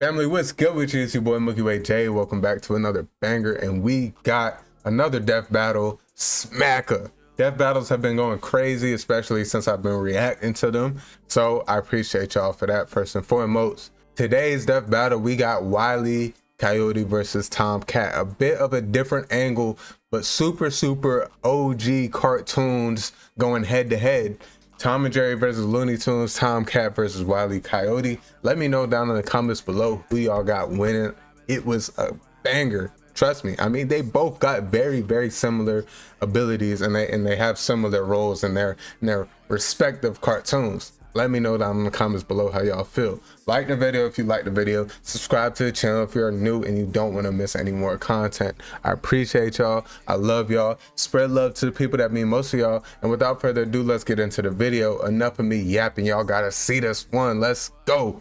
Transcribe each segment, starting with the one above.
Family, what's good with you? It's your boy Milky Way J. Welcome back to another banger, and we got another death battle smacker. Death battles have been going crazy, especially since I've been reacting to them. So I appreciate y'all for that first and foremost. Today's death battle, we got Wile E, Coyote versus Tom Cat. A bit of a different angle, but super OG cartoons going head to head. Tom and Jerry versus Looney Tunes, Tom Cat versus Wile E Coyote. Let me know down in the comments below who y'all got winning. It was a banger. Trust me. I mean, they both got very similar abilities, and they have similar roles in their respective cartoons. Let me know down in the comments below how y'all feel. Like the video if you like the video. Subscribe to the channel if you're new and you don't want to miss any more content. I appreciate y'all. I love y'all. Spread love to the people that mean most of y'all. And without further ado, let's get into the video. Enough of me yapping. Y'all gotta see this one. Let's go.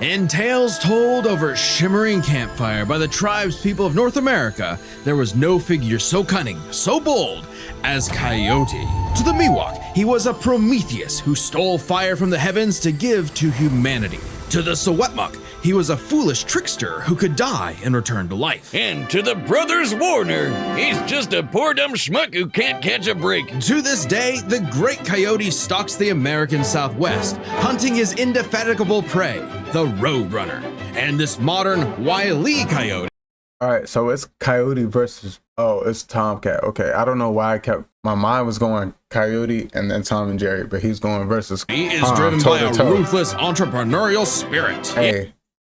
In tales told over a shimmering campfire by the tribespeople of North America, there was no figure so cunning, so bold as Coyote. To the Miwok, he was a Prometheus who stole fire from the heavens to give to humanity. To the Sewetmuk, he was a foolish trickster who could die and return to life. And to the brothers Warner, he's just a poor dumb schmuck who can't catch a break. To this day, the great Coyote stalks the American Southwest, hunting his indefatigable prey, the Roadrunner. And this modern Wile E Coyote. All right, so it's Coyote versus, it's Tom Cat. Okay, I don't know why my mind was going Coyote and then Tom and Jerry, but he's going versus He is driven by a ruthless entrepreneurial spirit. Hey,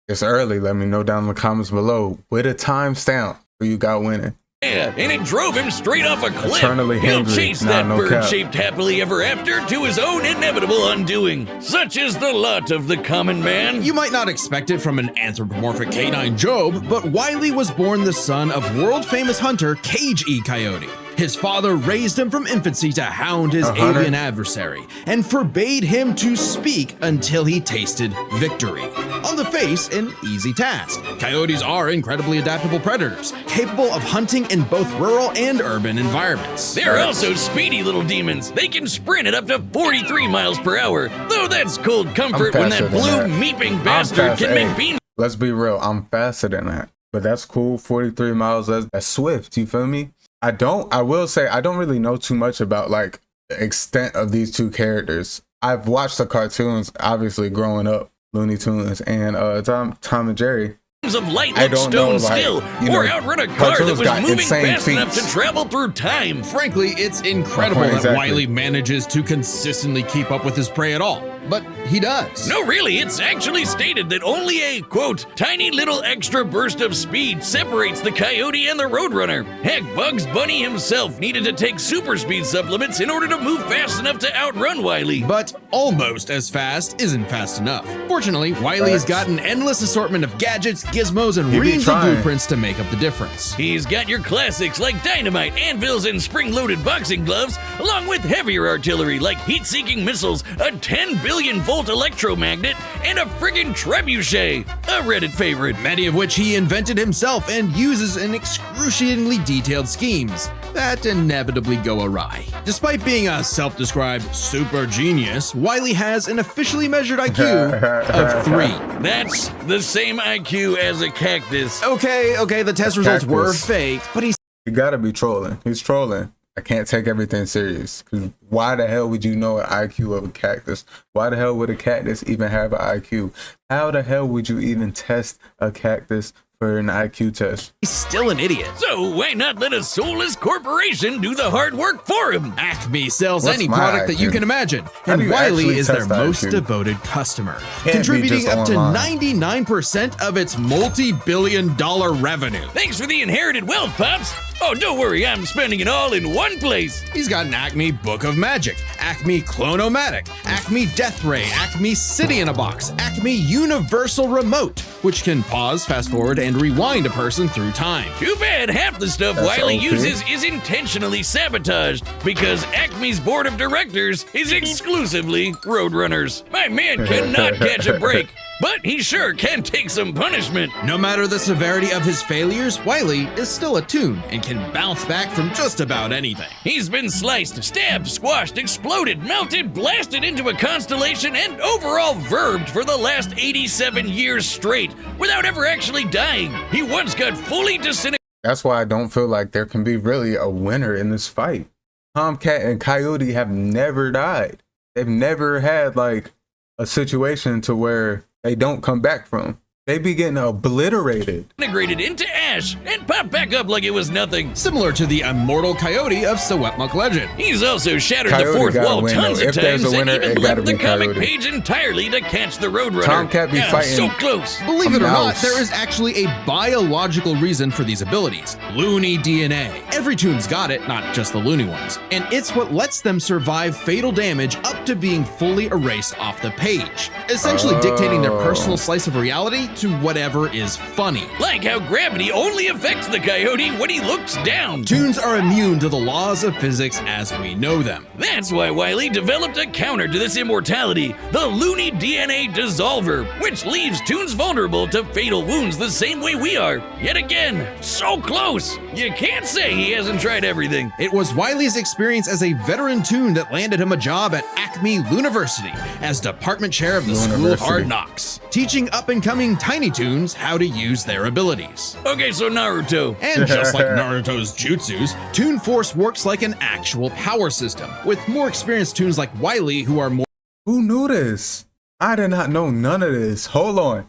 it's early. Let me know down in the comments below with a timestamp who you got winning. Yeah, and it drove him straight off a cliff. Eternally He'll hungry. chase Nah, that no bird-shaped happily ever after to his own inevitable undoing. Such is the lot of the common man. You might not expect it from an anthropomorphic canine Job, but Wile E was born the son of world-famous hunter Cage E Coyote. His father raised him from infancy to hound his avian adversary and forbade him to speak until he tasted victory. On the face, an easy task. Coyotes are incredibly adaptable predators, capable of hunting in both rural and urban environments. They're also speedy little demons. They can sprint at up to 43 miles per hour, though that's cold comfort when that blue meeping bastard can make beans. Let's be real, I'm faster than that, but that's cool. 43 miles, that's swift, you feel me? I will say I don't really know too much about like the extent of these two characters. I've watched the cartoons obviously growing up, Looney Tunes and Tom and Jerry. Of light like stone still, or outrun a car that was moving fast enough to travel through time. Frankly, it's incredible that Wile E manages to consistently keep up with his prey at all. But he does. No, really, it's actually stated that only a, quote, tiny little extra burst of speed separates the Coyote and the Roadrunner. Heck, Bugs Bunny himself needed to take super speed supplements in order to move fast enough to outrun Wile E. But almost as fast isn't fast enough. Fortunately, Wile E's got an endless assortment of gadgets, gizmos, and reams of blueprints to make up the difference. He's got your classics like dynamite, anvils, and spring-loaded boxing gloves, along with heavier artillery like heat-seeking missiles, a 10 billion volt electromagnet, and a friggin' trebuchet, a Reddit favorite. Many of which he invented himself and uses in excruciatingly detailed schemes that inevitably go awry. Despite being a self-described super genius, Wile E has an officially measured IQ of 3. That's the same IQ as a cactus. Okay, the test results were fake, but You gotta be trolling. He's trolling. I can't take everything serious. Because why the hell would you know an IQ of a cactus? Why the hell would a cactus even have an IQ? How the hell would you even test a cactus for an IQ test? He's still an idiot. So why not let a soulless corporation do the hard work for him? Acme sells any product that you can imagine, and Wile E is their most devoted customer, contributing up to 99% of its multi-billion-dollar revenue. Thanks for the inherited wealth, Pops. Oh, don't worry, I'm spending it all in one place. He's got an Acme Book of Magic, Acme Clonomatic, Acme Death Ray, Acme City in a Box, Acme Universal Remote, which can pause, fast forward, and rewind a person through time. Too bad half the stuff Wile E uses is intentionally sabotaged, because Acme's board of directors is exclusively Roadrunners. My man cannot catch a break. but he sure can take some punishment. No matter the severity of his failures, Wile E is still a toon and can bounce back from just about anything. He's been sliced, stabbed, squashed, exploded, melted, blasted into a constellation, and overall verbed for the last 87 years straight without ever actually dying. He once got fully disintegrated. That's why I don't feel like there can be really a winner in this fight. Tom Cat and Coyote have never died. They've never had like a situation to where they don't come back from. They be getting obliterated. Integrated into ash and popped back up like it was nothing. Similar to the immortal Coyote of Secwepemc legend. He's also shattered Coyote the fourth gotta wall win, tons though. of If there's times a winner, and even it gotta left the be comic Coyote. page entirely to catch the Roadrunner. Tom Cat be fighting so close. Believe it or not, mouse. there is actually a biological reason for these abilities. Looney DNA. Every toon's got it, not just the Looney ones. And it's what lets them survive fatal damage up to being fully erased off the page, essentially dictating their personal slice of reality to whatever is funny. Like how gravity only affects the Coyote when he looks down. Toons are immune to the laws of physics as we know them. That's why Wile E developed a counter to this immortality, the Looney DNA Dissolver, which leaves toons vulnerable to fatal wounds the same way we are. Yet again, so close. You can't say he hasn't tried everything. It was Wile E's experience as a veteran toon that landed him a job at Acme University as department chair of the School of Hard Knocks, teaching up-and-coming tiny toons how to use their abilities. Okay, so Naruto. And just like Naruto's jutsus, Toon Force works like an actual power system, with more experienced toons like Wile E who are more Who knew this? I did not know none of this. Hold on.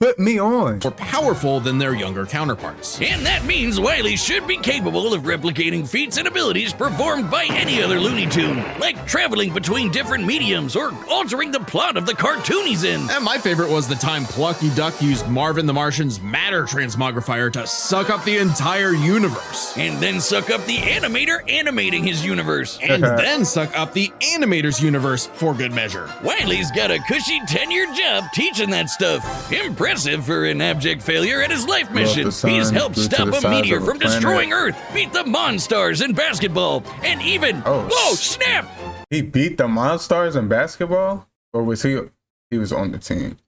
Put me on. powerful than their younger counterparts. And that means Wile E should be capable of replicating feats and abilities performed by any other Looney Tune, like traveling between different mediums or altering the plot of the cartoon he's in. And my favorite was the time Plucky Duck used Marvin the Martian's matter transmogrifier to suck up the entire universe. And then suck up the animator animating his universe. And then suck up the animator's universe for good measure. Wile E's got a cushy 10-year job teaching that stuff. Impressive for an abject failure at his life mission. the sun, He's helped flew to stop the a size meteor of a from planet. destroying Earth, beat the Monstars in basketball, and even, Oh, whoa, snap! He beat the Monstars in basketball? Or was he was on the team?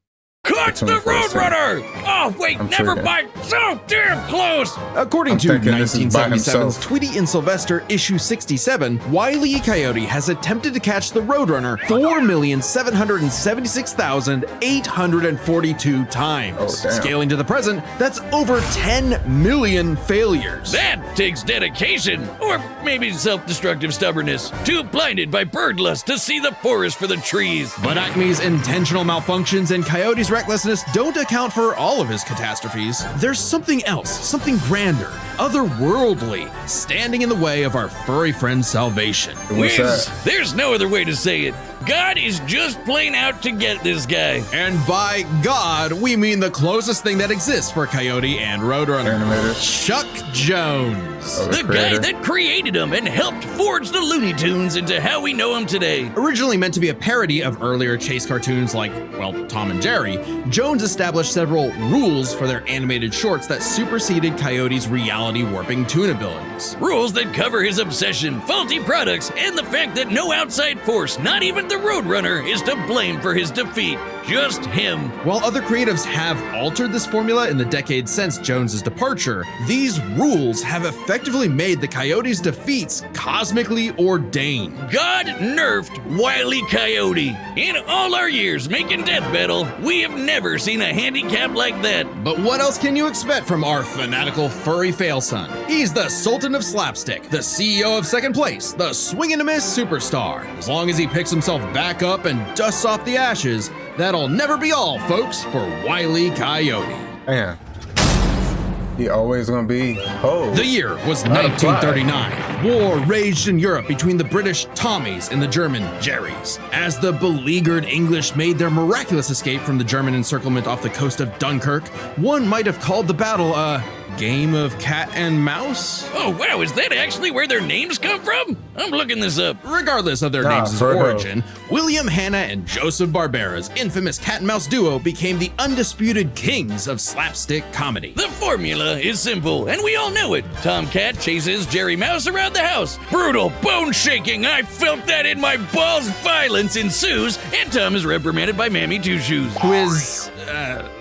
Caught the 21st Roadrunner! Oh, wait, I'm never tripping. mind. So damn close! According I'm to thinking this is by 1977's himself. Tweety and Sylvester issue 67, Wile E Coyote has attempted to catch the Roadrunner 4,766,842 times. Oh, damn. Scaling to the present, that's over 10 million failures. That takes dedication, or maybe self-destructive stubbornness. Too blinded by bird lust to see the forest for the trees. But Acme's intentional malfunctions and Coyote's recklessness don't account for all of his catastrophes. There's something else, something grander, otherworldly, standing in the way of our furry friend's salvation. What's Wiz, that? there's no other way to say it. God is just plain out to get this guy. And by God, we mean the closest thing that exists for Coyote and Roadrunner. Animator. Chuck Jones. Oh, The guy creator. that created him and helped forge the Looney Tunes into how we know him today. Originally meant to be a parody of earlier chase cartoons like, well, Tom and Jerry, Jones established several rules for their animated shorts that superseded Coyote's reality warping toon abilities. Rules that cover his obsession, faulty products, and the fact that no outside force, not even the Roadrunner, is to blame for his defeat. Just him. While other creatives have altered this formula in the decades since Jones's departure, these rules have effectively made the Coyote's defeats cosmically ordained. God nerfed Wile E Coyote. In all our years making Death Battle, we have never seen a handicap like that. But what else can you expect from our fanatical furry fail son? He's the Sultan of Slapstick, the CEO of Second Place, the swing and a miss superstar. As long as he picks himself back up and dusts off the ashes, that'll never be all, folks, for Wile E Coyote. Man. He always gonna be ho. The year was Not applied. 1939. War raged in Europe between the British Tommies and the German Jerrys. As the beleaguered English made their miraculous escape from the German encirclement off the coast of Dunkirk, one might have called the battle a game of cat and mouse. Oh wow, is that actually where their names come from? I'm looking this up. Regardless of their Nah, names' for real. origin, William Hanna and Joseph Barbera's infamous cat and mouse duo became the undisputed kings of slapstick comedy. The formula is simple, and we all know it. Tom Cat chases Jerry Mouse around around the house. Brutal, bone-shaking, I felt that in my balls. Violence ensues, and Tom is reprimanded by Mammy Two-Shoes. Who is,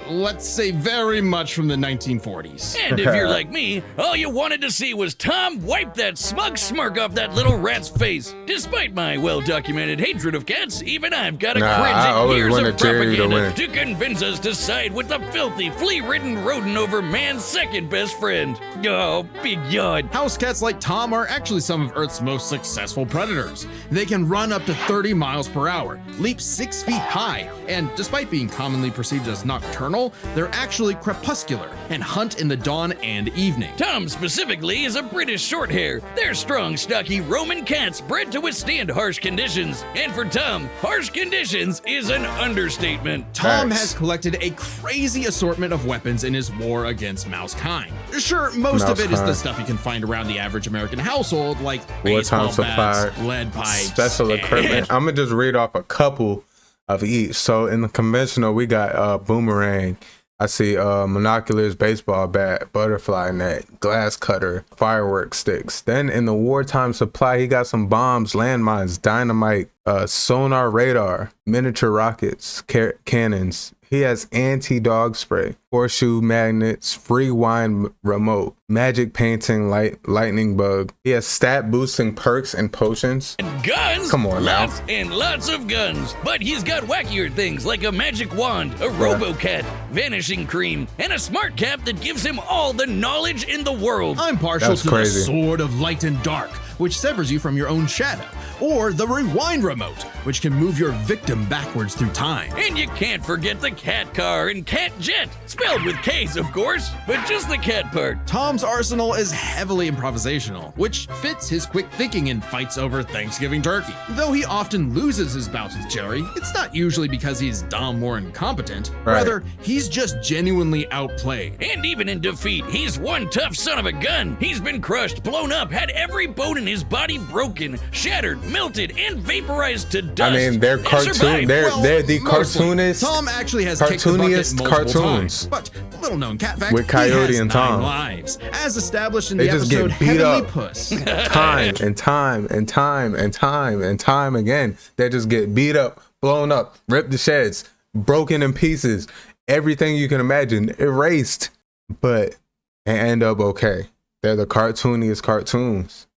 let's say, very much from the 1940s. And if you're like me, all you wanted to see was Tom wipe that smug smirk off that little rat's face. Despite my well-documented hatred of cats, even I've got a cringe at years of propaganda to convince us to side with the filthy, flea-ridden rodent over man's second best friend. Oh, big yawn. House cats like Tom are actually some of Earth's most successful predators. They can run up to 30 miles per hour, leap 6 feet high, and despite being commonly perceived as nocturnal, they're actually crepuscular and hunt in the dawn and evening. Tom specifically is a British shorthair. They're strong, stocky Roman cats bred to withstand harsh conditions. And for Tom, harsh conditions is an understatement. Tom has collected a crazy assortment of weapons in his war against mouse kind. Sure, most of it is the stuff you can find around the average American household, like baseball bats, lead pipes, special equipment. I'm gonna just read off a couple of each. So in the conventional, we got boomerang. I see monoculars, baseball bat, butterfly net, glass cutter, firework sticks. Then in the wartime supply, he got some bombs, landmines, dynamite, sonar radar, miniature rockets, cannons. He has anti-dog spray, horseshoe magnets, rewind remote, magic painting, lightning bug. He has stat boosting perks and potions. And guns? Come on now. Lots and lots of guns. But he's got wackier things like a magic wand, a robo-cat, vanishing cream, and a smart cap that gives him all the knowledge in the world. I'm partial to the sword of light and dark, which severs you from your own shadow, or the rewind remote, which can move your victim backwards through time. And you can't forget the cat car and cat jet, spelled with K's of course, but just the cat part. Tom's arsenal is heavily improvisational, which fits his quick thinking in fights over Thanksgiving turkey. Though he often loses his bouts with Jerry, it's not usually because he's dumb or incompetent. Rather, he's just genuinely outplayed. And even in defeat, he's one tough son of a gun. He's been crushed, blown up, had every bone in his body broken, shattered, melted, and vaporized to dust. I mean, they're cartoon. They're the cartoonist. Tom actually has kicked the bucket multiple times. But little known cat fact: with Coyote and Tom, 9 lives, as established in the episode Heavenly Puss. Time and time and time and time and time again, they just get beat up, blown up, ripped to shreds, broken in pieces, everything you can imagine, erased, but they end up okay. They're the cartooniest cartoons.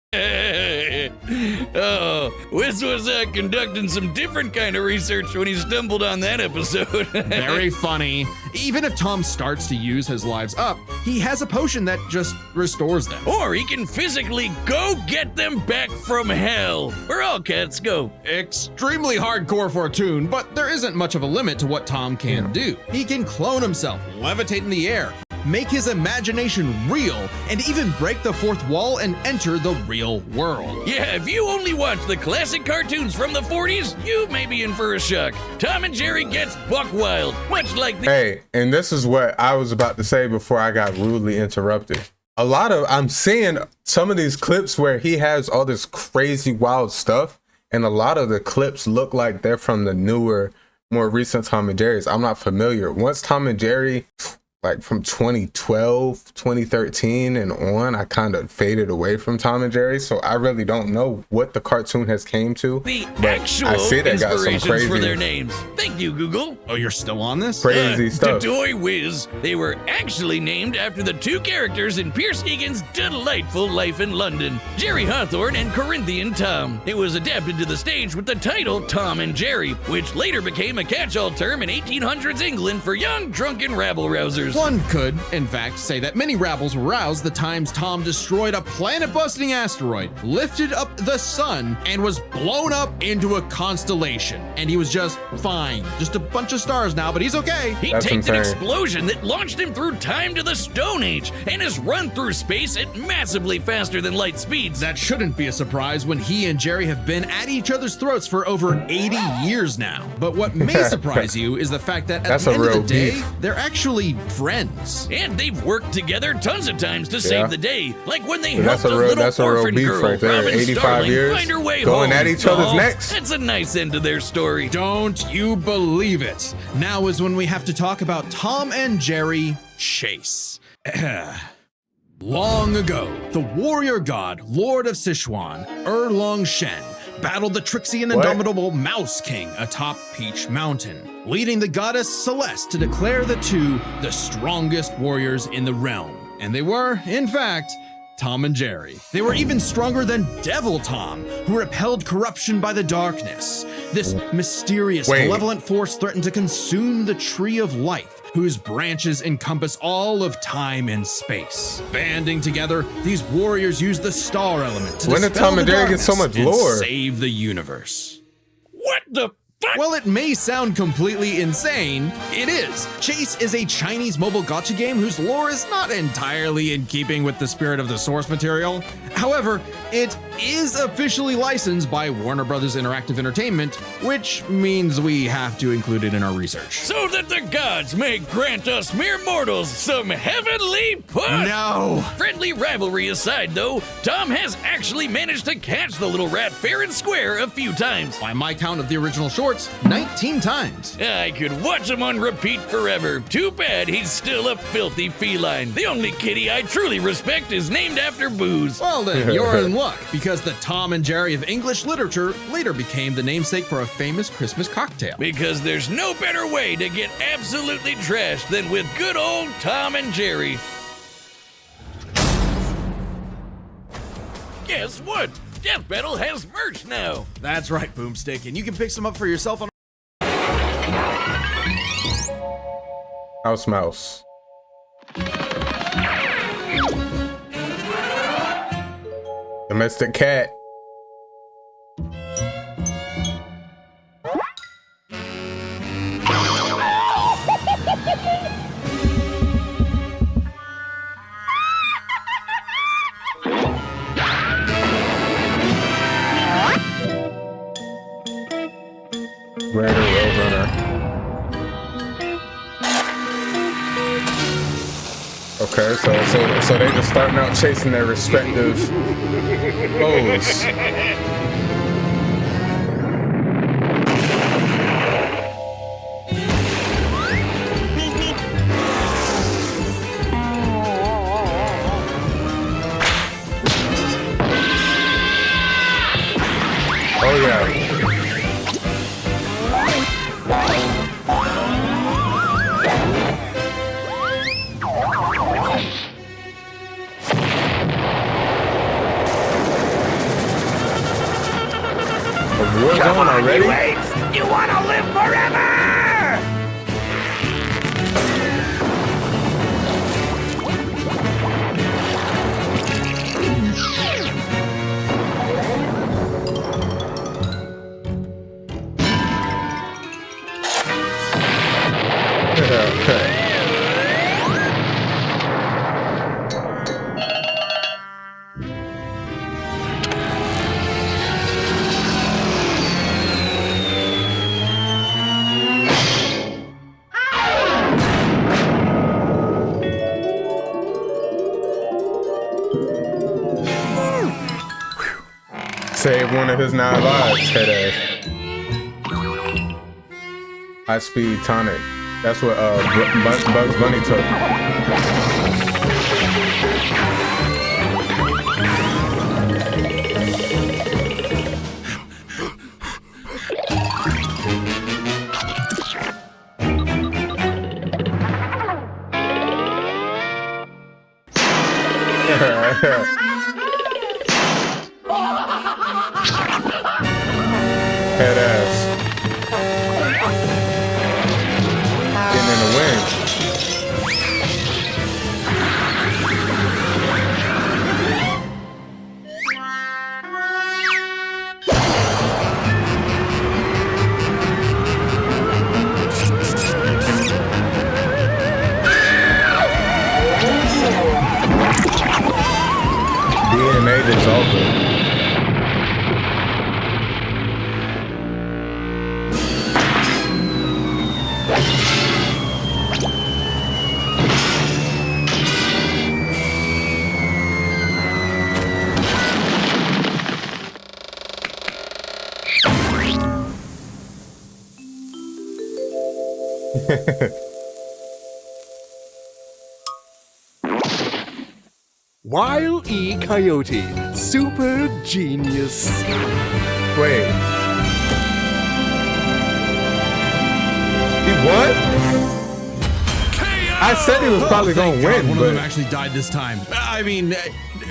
Oh, Wiz was conducting some different kind of research when he stumbled on that episode. Very funny. Even if Tom starts to use his lives up, he has a potion that just restores them. Or he can physically go get them back from hell, where all cats go. Extremely hardcore for a toon, but there isn't much of a limit to what Tom can do. He can clone himself, levitate in the air, make his imagination real, and even break the fourth wall and enter the real world. Yeah, if you only watch the classic cartoons from the 40s, you may be in for a shock. Tom and Jerry gets buck wild, much like the— Hey, and this is what I was about to say before I got rudely interrupted. I'm seeing some of these clips where he has all this crazy wild stuff, and a lot of the clips look like they're from the newer, more recent Tom and Jerry's. I'm not familiar. Once Tom and Jerry, like from 2012, 2013 and on, I kind of faded away from Tom and Jerry, so I really don't know what the cartoon has came to. The actual inspirations for their names. Thank you, Google. Oh, you're still on this? Crazy stuff. Dodoy Whiz. They were actually named after the two characters in Pierce Egan's delightful life in London, Jerry Hawthorne and Corinthian Tom. It was adapted to the stage with the title Tom and Jerry, which later became a catch-all term in 1800s England for young, drunken rabble-rousers. One could, in fact, say that many rabbles were roused the times Tom destroyed a planet-busting asteroid, lifted up the sun, and was blown up into a constellation. And he was just fine. Just a bunch of stars now, but he's okay. He takes an explosion that launched him through time to the Stone Age and has run through space at massively faster than light speeds. That shouldn't be a surprise when he and Jerry have been at each other's throats for over 80 years now. But what may surprise you is the fact that at the end of the day, they're actually friends. And they've worked together tons of times to save the day. Like when they helped a little orphan girl, right there. Robin 85 Starling, years, find her way going home. at each other's necks. That's a nice end to their story. Don't you believe it? Now is when we have to talk about Tom and Jerry Chase. Long ago, the warrior god, Lord of Sichuan, Erlong Shen, battled the tricksy and indomitable Mouse King atop Peach Mountain, leading the goddess Celeste to declare the two the strongest warriors in the realm. And they were, in fact, Tom and Jerry. They were even stronger than Devil Tom, who repelled corruption by the darkness. This mysterious, malevolent force threatened to consume the Tree of Life, whose branches encompass all of time and space. Banding together, these warriors use the star element to dispel Tom and the Jerry get darkness so much and lore? save the universe. What the fuck? While it may sound completely insane, it is. Chase is a Chinese mobile gacha game whose lore is not entirely in keeping with the spirit of the source material. However, it is officially licensed by Warner Brothers Interactive Entertainment, which means we have to include it in our research. So that the gods may grant us mere mortals some heavenly push! No! Friendly rivalry aside, though, Tom has actually managed to catch the little rat fair and square a few times. By my count of the original shorts, 19 times. I could watch him on repeat forever. Too bad he's still a filthy feline. The only kitty I truly respect is named after booze. Well then, you're in luck, because the Tom and Jerry of English literature later became the namesake for a famous Christmas cocktail. Because there's no better way to get absolutely trashed than with good old Tom and Jerry. Guess what? Death Battle has merch now. That's right, Boomstick, and you can pick some up for yourself on House Mouse. Domestic cat. Roadrunner. Okay, so they just starting out chasing their respective foes. Oh yeah. Come on, already? You wanna live forever? Save one of his 9 lives, head ass. High speed tonic. That's what Bugs Bunny took. Head ass. Getting in the wind. DNA dissolving. Wile E. Coyote, super genius. Wait. He won? I said he was probably Thank gonna God win, one but of them actually died this time. I mean,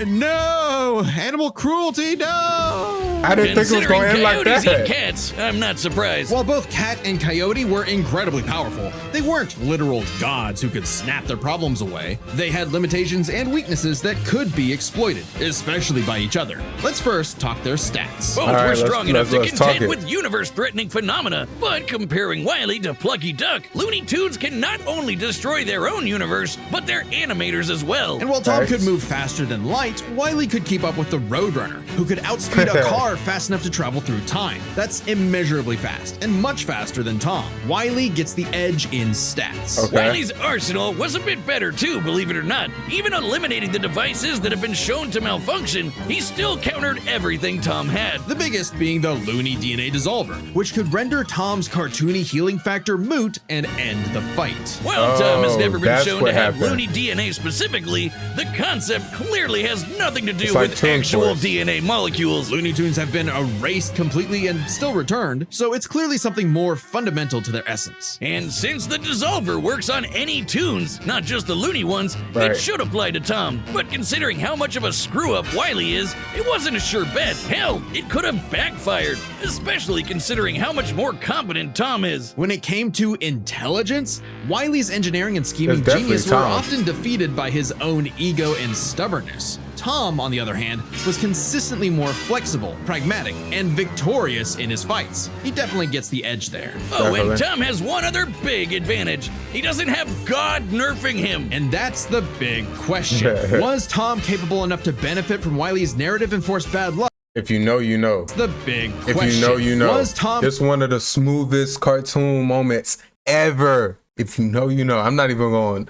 no! Animal cruelty, no! I didn't think it was gonna end like Coyotes that. eat cats, I'm not surprised. While both Cat and Coyote were incredibly powerful, they weren't literal gods who could snap their problems away. They had limitations and weaknesses that could be exploited, especially by each other. Let's first talk their stats. Both All right, were strong enough to let's talk contend it. with universe-threatening phenomena, but comparing Wile E to Plucky Duck, Looney Tunes can not only destroy their own universe, but their animators as well. And while Tom Thanks. could move faster than light, Wile E could keep up with the Roadrunner, who could outspeed a car fast enough to travel through time. That's immeasurably fast, and much faster than Tom. Wile E gets the edge in stats. Okay. Wile E's arsenal was a bit better too, believe it or not. Even eliminating the devices that have been shown to malfunction, he still countered everything Tom had. The biggest being the Looney DNA Dissolver, which could render Tom's cartoony healing factor moot and end the fight. While Tom has Oh, never been that's shown to what have happened. Looney DNA specifically, the concept clearly has nothing to do It's like with Toon actual Force. DNA molecules. Looney Tunes have been erased completely and still returned, so it's clearly something more fundamental to their essence. And since the Dissolver works on any tunes, not just the Looney ones, Right. it should apply to Tom. But considering how much of a screw-up Wile E is, it wasn't a sure bet. Hell, it could have backfired, especially considering how much more competent Tom is. When it came to intelligence, Wile E's engineering and scheming It's definitely genius were Tom. often defeated by his own ego and stubbornness. Tom, on the other hand, was consistently more flexible, pragmatic, and victorious in his fights. He definitely gets the edge there. Oh, and Definitely. Tom has one other big advantage. He doesn't have God nerfing him. And that's the big question. Was Tom capable enough to benefit from Wile E's narrative-enforced bad luck? If you know, you know. The big If question. you know, you know. Was Tom It's one of the smoothest cartoon moments ever. If you know, you know. I'm not even going.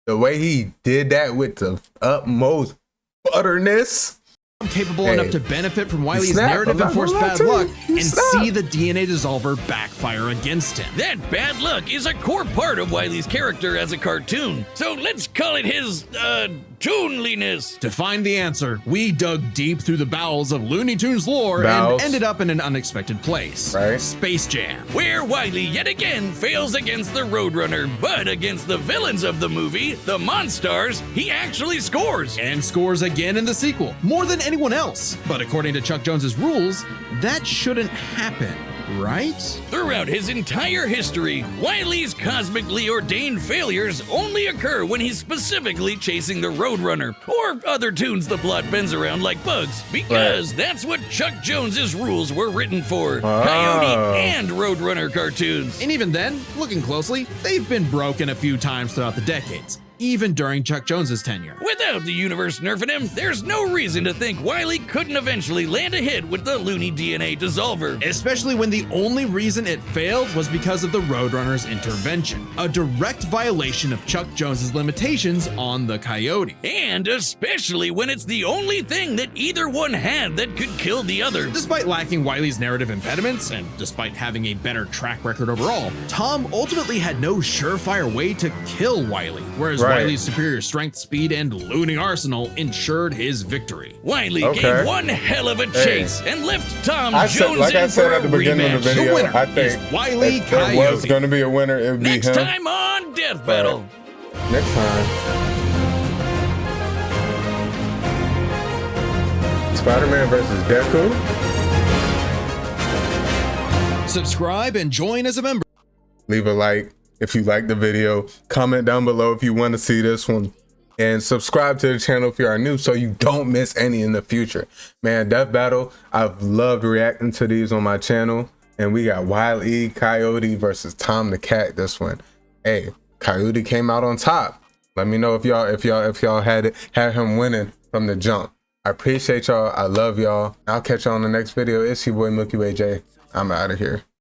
The way he did that with the utmost butterness. capable Hey, enough to benefit from Wile E's snap. narrative-enforced I'm not bad gonna lie luck to you. and Snap. see the DNA Dissolver backfire against him? That bad luck is a core part of Wile E's character as a cartoon. So let's call it his, toonliness. To find the answer, we dug deep through the bowels of Looney Tunes lore Bowels. and ended up in an unexpected place. Right. Space Jam. Where Wile E yet again fails against the Roadrunner, but against the villains of the movie, the Monstars, he actually scores. And scores again in the sequel, more than anyone else. But according to Chuck Jones's rules, that shouldn't happen, right? Throughout his entire history, Wile E's cosmically ordained failures only occur when he's specifically chasing the Roadrunner, or other tunes the plot bends around like bugs, because that's what Chuck Jones's rules were written for. Coyote and Roadrunner cartoons. And even then, looking closely, they've been broken a few times throughout the decades, even during Chuck Jones's tenure. Without the universe nerfing him, there's no reason to think Wile E couldn't eventually land a hit with the Looney DNA Dissolver. Especially when the only reason it failed was because of the Roadrunner's intervention, a direct violation of Chuck Jones's limitations on the Coyote. And especially when it's the only thing that either one had that could kill the other. Despite lacking Wile E's narrative impediments, and despite having a better track record overall, Tom ultimately had no surefire way to kill Wile E, whereas Right. Wile E's superior strength, speed, and looting arsenal ensured his victory. Wile E Okay. gave one hell of a chase and left Tom I said, Jones like I in said for at the a beginning of the rematch. video, winner I is think Wile E if there was Coyote. going to be a winner, it would be Next him. time on Death Battle. Next time. Spider-Man versus Deku. Subscribe and join as a member. Leave a like if you like the video. Comment down below if you want to see this one. And subscribe to the channel if you are new so you don't miss any in the future. Man, Death Battle, I've loved reacting to these on my channel. And we got Wile E, Coyote versus Tom the Cat this one. Hey, Coyote came out on top. Let me know if y'all had him winning from the jump. I appreciate y'all. I love y'all. I'll catch y'all on the next video. It's your boy Milky Way J. I'm out of here.